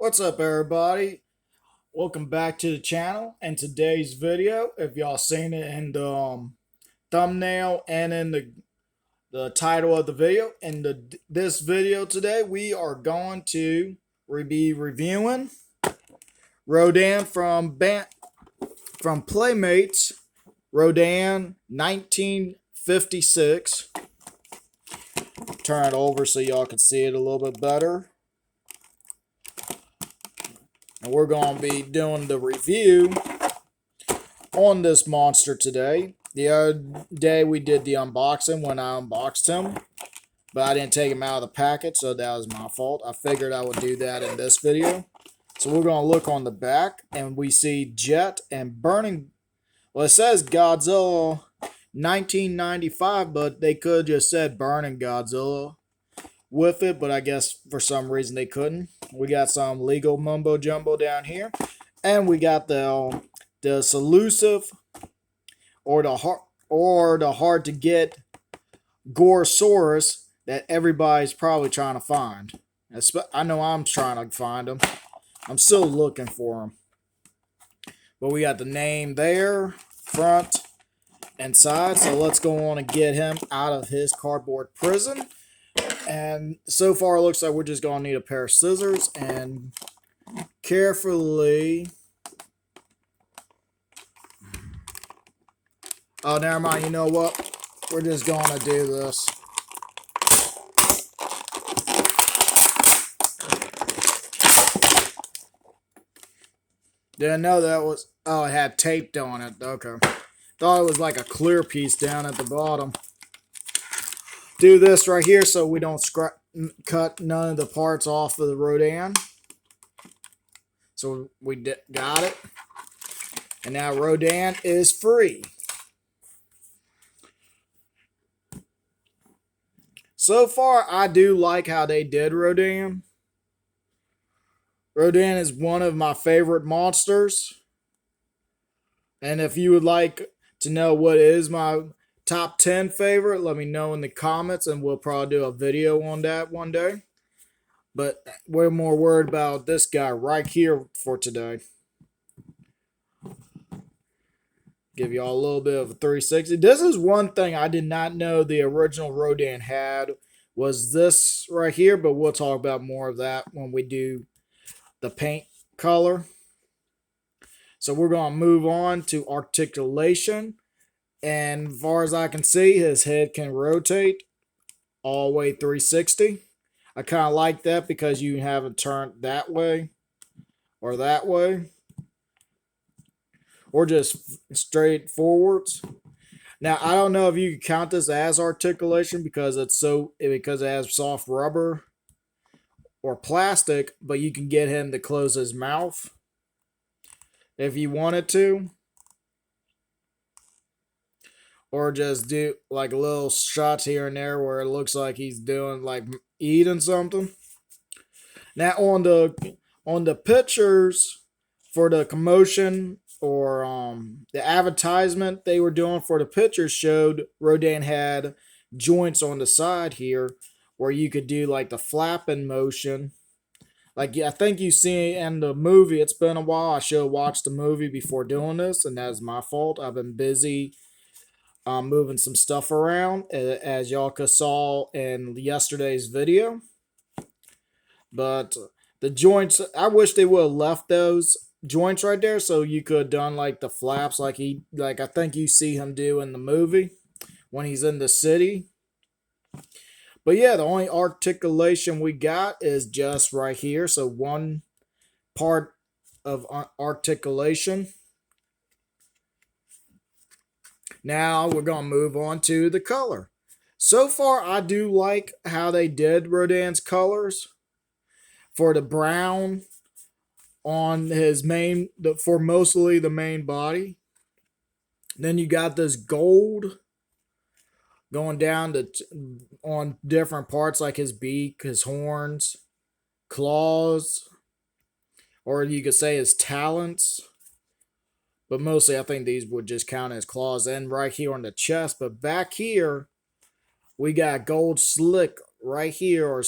What's up, everybody? Welcome back to the channel. And today's video, if y'all seen it in the thumbnail and in the title of the video, in this video today, we are going to be reviewing Rodan from Playmates, Rodan 1956. Turn it over so y'all can see it a little bit better. And we're going to be doing the review on this monster today. The other day we did the unboxing when I unboxed him, but I didn't take him out of the packet, so that was my fault. I figured I would do that in this video. So we're going to look on the back, and we see Jet and Burning. Well, it says Godzilla 1995, but they could just said Burning Godzilla with it, but I guess for some reason they couldn't. We got some legal mumbo jumbo down here, and we got the elusive or the hard to get Gorosaurus that everybody's probably trying to find. I know I'm trying to find him. I'm still looking for him. But we got the name there, front and side. So let's go on and get him out of his cardboard prison. And so far it looks like we're just going to need a pair of scissors and carefully... Oh, never mind. You know what? We're just going to do this. Didn't know that was... Oh, it had taped on it. Okay. Thought it was like a clear piece down at the bottom. Do this right here so we don't cut none of the parts off of the Rodan. So we got it. And now Rodan is free. So far, I do like how they did Rodan. Rodan is one of my favorite monsters. And if you would like to know what is my top 10 favorite, let me know in the comments, and we'll probably do a video on that one day. But we're more worried about this guy right here for today. Give y'all a little bit of a 360. This is one thing I did not know the original Rodan had, was this right here, but we'll talk about more of that when we do the paint color. So we're going to move on to articulation. And as far as I can see, his head can rotate all the way 360. I kind of like that because you have it turned that way or that way, or just straight forwards. Now, I don't know if you can count this as articulation because it has soft rubber or plastic, but you can get him to close his mouth if you wanted to. Or just do like little shots here and there where it looks like he's doing like eating something. Now on the pictures for the commotion or the advertisement they were doing for the pictures showed Rodan had joints on the side here where you could do like the flapping motion. Like, I think you see in the movie, it's been a while. I should have watched the movie before doing this, and that's my fault. I've been busy moving some stuff around, as y'all saw in yesterday's video. But the joints, I wish they would have left those joints right there so you could have done like the flaps like I think you see him do in the movie when he's in the city. But yeah, the only articulation we got is just right here. So one part of articulation. Now we're going to move on to the color. So far, I do like how they did Rodan's colors. For the brown on his for mostly the main body. Then you got this gold going down on different parts like his beak, his horns, claws, or you could say his talons. But mostly I think these would just count as claws. And right here on the chest. But back here, we got gold slick right here, or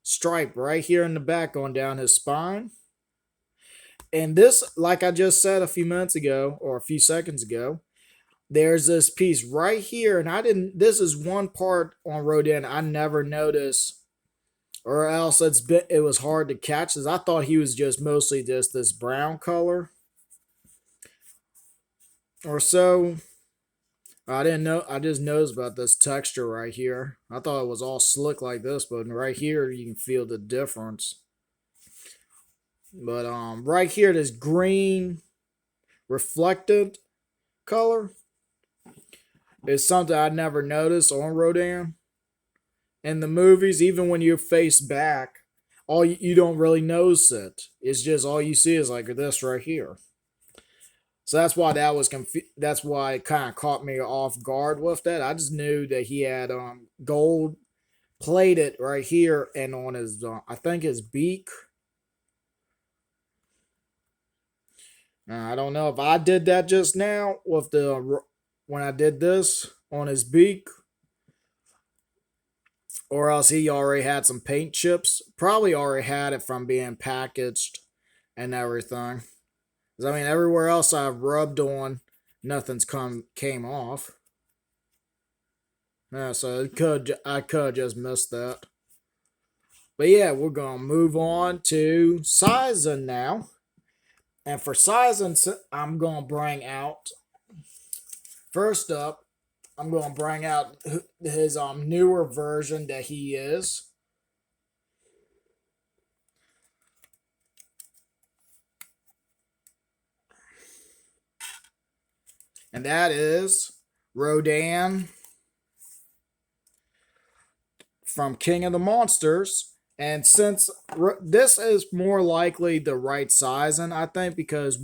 stripe right here in the back going down his spine. And this, like I just said a few minutes ago or a few seconds ago, there's this piece right here, and I didn't. This is one part on Rodan I never noticed, or else it was hard to catch. As I thought he was just mostly just this brown color or so. I didn't know. I just noticed about this texture right here. I thought it was all slick like this, but right here you can feel the difference. But right here, this green reflected color is something I never noticed on Rodan. In the movies, even when you're face back, all you don't really notice it. It's just all you see is like this right here. So that's why that was that's why it kind of caught me off guard with that. I just knew that he had gold plated right here and on his I think his beak. I don't know if I did that just now with the when I did this on his beak, or else he already had some paint chips. Probably already had it from being packaged and everything. I mean, everywhere else I've rubbed on, nothing's came off. Yeah, so I could just missed that. But yeah, we're gonna move on to sizing now. And for sizing, I'm gonna bring out first up. I'm gonna bring out his newer version that he is. And that is Rodan from King of the Monsters. And since this is more likely the right sizing, I think, because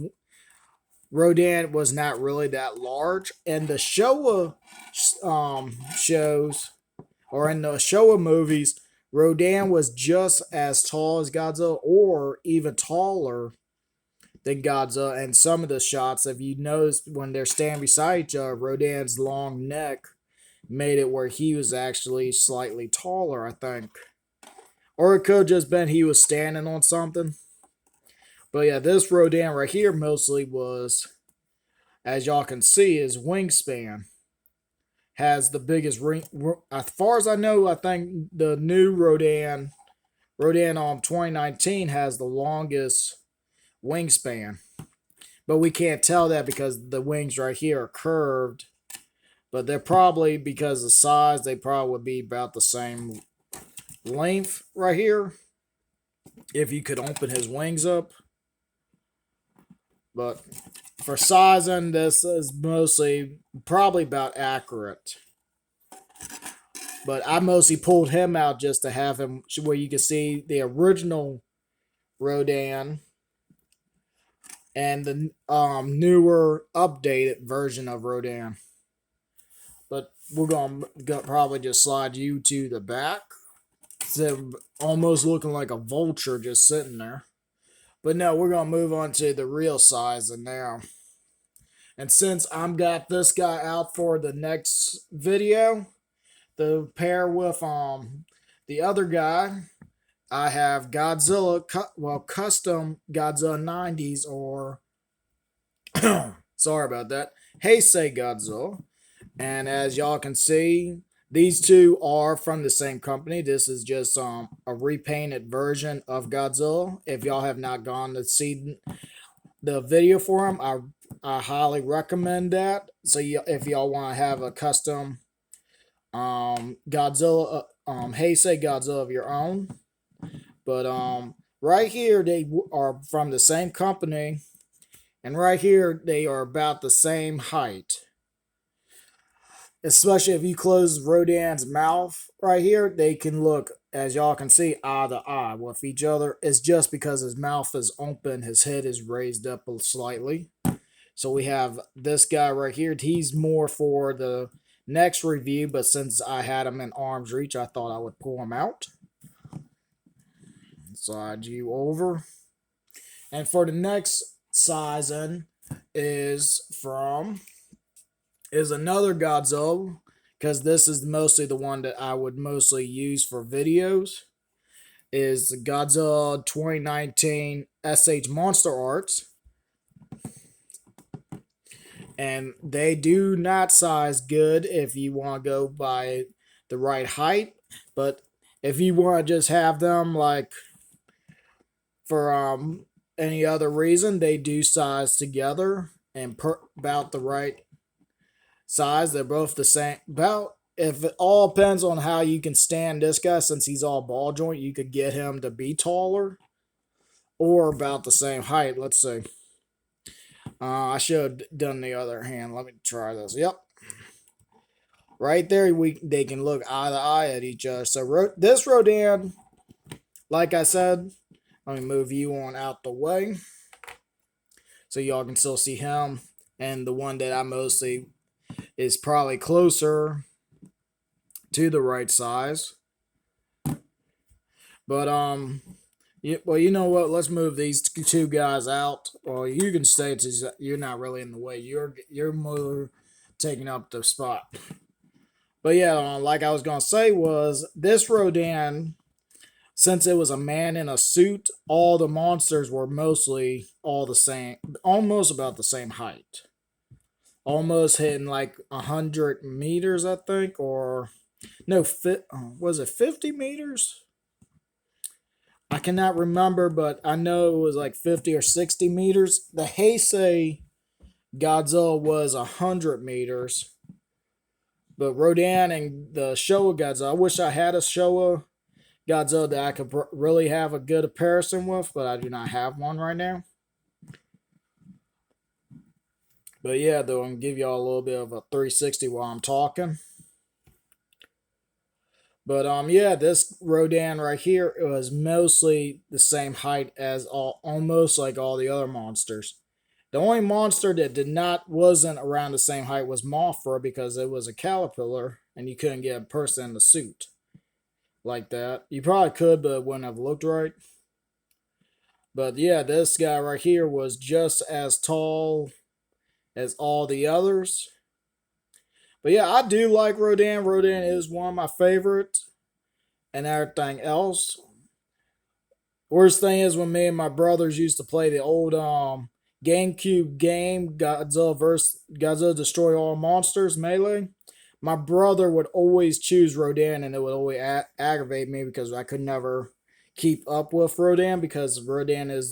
Rodan was not really that large, and the Showa shows or in the Showa movies, Rodan was just as tall as Godzilla, or even taller than Godzilla. And some of the shots, if you notice, when they're standing beside each other, Rodan's long neck made it where he was actually slightly taller, I think. Or it could have just been he was standing on something. But yeah, this Rodan right here mostly was, as y'all can see, his wingspan has the biggest ring. As far as I know, I think the new Rodan 2019 has the longest wingspan. But we can't tell that because the wings right here are curved. But they're probably, because of size, they probably would be about the same length right here. If you could open his wings up. But for sizing, this is mostly probably about accurate. But I mostly pulled him out just to have him where you can see the original Rodan and the newer updated version of Rodan. But we're gonna probably just slide you to the back. So almost looking like a vulture just sitting there. But no, we're gonna move on to the real sizing now. And since I'm got this guy out for the next video, the pair with the other guy, I have Godzilla, custom Godzilla 90s, or sorry about that, Heisei Godzilla. And as y'all can see, these two are from the same company. This is just a repainted version of Godzilla. If y'all have not gone to see the video for them, I highly recommend that. So if y'all want to have a custom Godzilla, Heisei Godzilla of your own. But right here they are from the same company, and right here they are about the same height. Especially if you close Rodan's mouth right here, they can look, as y'all can see, eye to eye with each other. It's just because his mouth is open, his head is raised up slightly. So we have this guy right here. He's more for the next review, but since I had him in arm's reach, I thought I would pull him out. Slide you over. And for the next sizing is another Godzilla, because this is mostly the one that I would mostly use for videos. is Godzilla 2019 SH Monster Arts. And they do not size good if you want to go by the right height. But if you want to just have them like for any other reason, they do size together and about the right size. They're both the same. About if it all depends on how you can stand this guy, since he's all ball joint, you could get him to be taller or about the same height. Let's see. I should have done the other hand. Let me try this. Yep. Right there, they can look eye to eye at each other. So this Rodan, like I said, let me move you on out the way so y'all can still see him. And the one that I mostly is probably closer to the right size. But well, you know what? Let's move these two guys out. Well, you can stay. You're not really in the way. You're more taking up the spot. But yeah, like I was gonna say, was this Rodan, since it was a man in a suit, all the monsters were mostly all the same, almost about the same height, almost hitting like 100 meters, I think, or no, was it 50 meters? I cannot remember, but I know it was like 50 or 60 meters. The Heisei Godzilla was 100 meters, but Rodan and the Showa Godzilla. I wish I had a Showa Godzilla that I could really have a good comparison with, but I do not have one right now. But yeah, though, I'm gonna give y'all a little bit of a 360 while I'm talking. But yeah, this Rodan right here, it was mostly the same height as almost like all the other monsters. The only monster that wasn't around the same height was Mothra, because it was a caterpillar and you couldn't get a person in the suit like that. You probably could, but it wouldn't have looked right. But yeah, this guy right here was just as tall as all the others. But yeah, I do like Rodan. Rodan is one of my favorites and everything else. Worst thing is when me and my brothers used to play the old GameCube game, Godzilla Destroy All Monsters Melee. My brother would always choose Rodan, and it would always aggravate me because I could never keep up with Rodan, because Rodan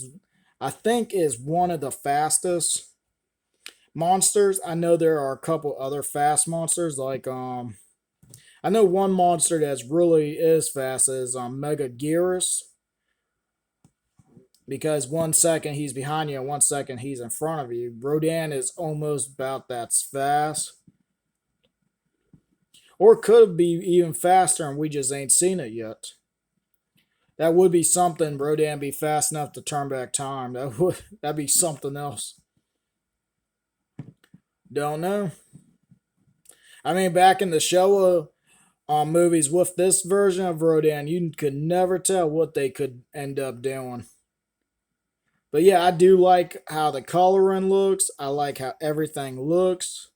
I think, is one of the fastest monsters. I know there are a couple other fast monsters, like I know one monster that's really is fast is Mega Gearus, because 1 second he's behind you and 1 second he's in front of you. Rodan is almost about that fast. Or could be even faster and we just ain't seen it yet. That would be something. Rodan be fast enough to turn back time. That'd be something else. Don't know. I mean, back in the Showa movies with this version of Rodan, you could never tell what they could end up doing. But yeah, I do like how the coloring looks. I like how everything looks.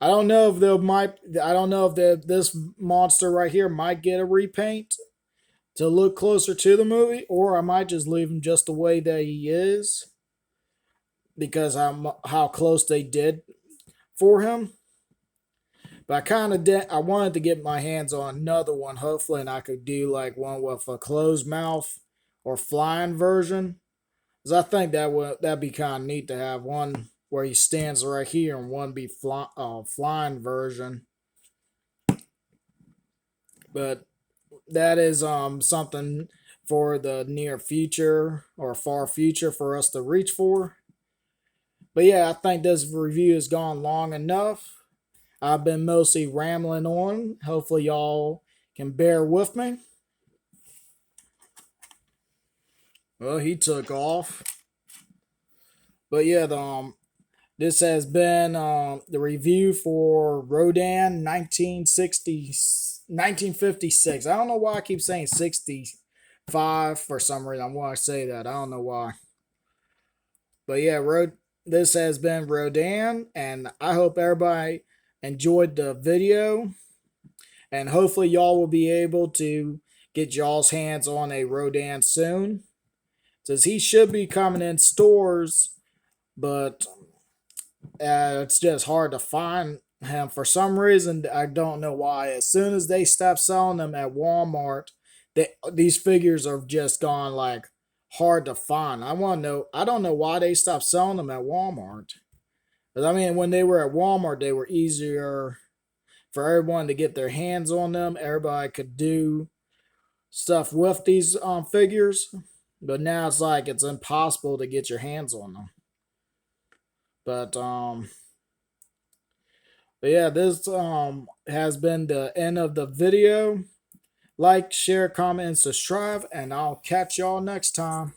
I don't know if this monster right here might get a repaint to look closer to the movie, or I might just leave him just the way that he is, because how close they did for him. But I kind of I wanted to get my hands on another one, hopefully, and I could do like one with a closed mouth or flying version. Because I think that'd be kind of neat to have one where he stands right here and one be flying version. But that is something for the near future or far future for us to reach for. But yeah, I think this review has gone long enough. I've been mostly rambling on. Hopefully y'all can bear with me. Well, he took off. But yeah, this has been the review for Rodan 1956. I don't know why I keep saying 65 for some reason. I want to say that. I don't know why. But yeah, this has been Rodan, and I hope everybody enjoyed the video. And hopefully y'all will be able to get y'all's hands on a Rodan soon. Says he should be coming in stores, but it's just hard to find him for some reason. I don't know why. As soon as they stop selling them at Walmart, these figures are just gone like hard to find. I want to know. I don't know why they stopped selling them at Walmart. But I mean, when they were at Walmart, they were easier for everyone to get their hands on them. Everybody could do stuff with these figures. But now it's like it's impossible to get your hands on them. But yeah, this has been the end of the video. Like, share, comment, and subscribe, and I'll catch y'all next time.